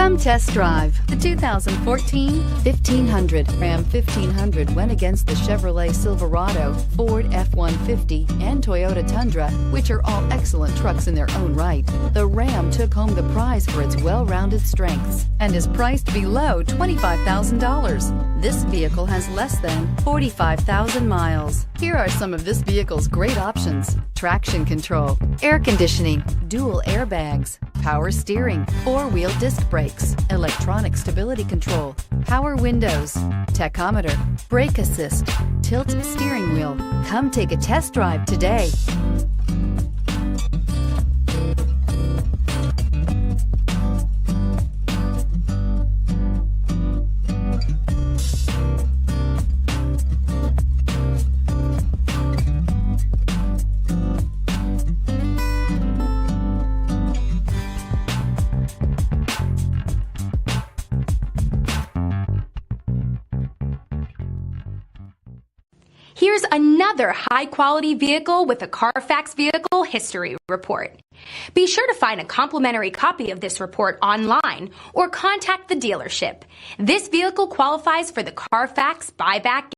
Come test drive the 2014 1500. Ram 1500 went against the Chevrolet Silverado, Ford F-150, and Toyota Tundra, which are all excellent trucks in their own right. The Ram took home the prize for its well-rounded strengths and is priced below $25,000. This vehicle has less than 45,000 miles. Here are some of this vehicle's great options: traction control, air conditioning, dual airbags, power steering, four-wheel disc brakes, electronic stability control, power windows, tachometer, brake assist, tilt steering wheel. Come take a test drive today. Here's another high-quality vehicle with a CARFAX Vehicle History Report. Be sure to find a complimentary copy of this report online or contact the dealership. This vehicle qualifies for the CARFAX Buyback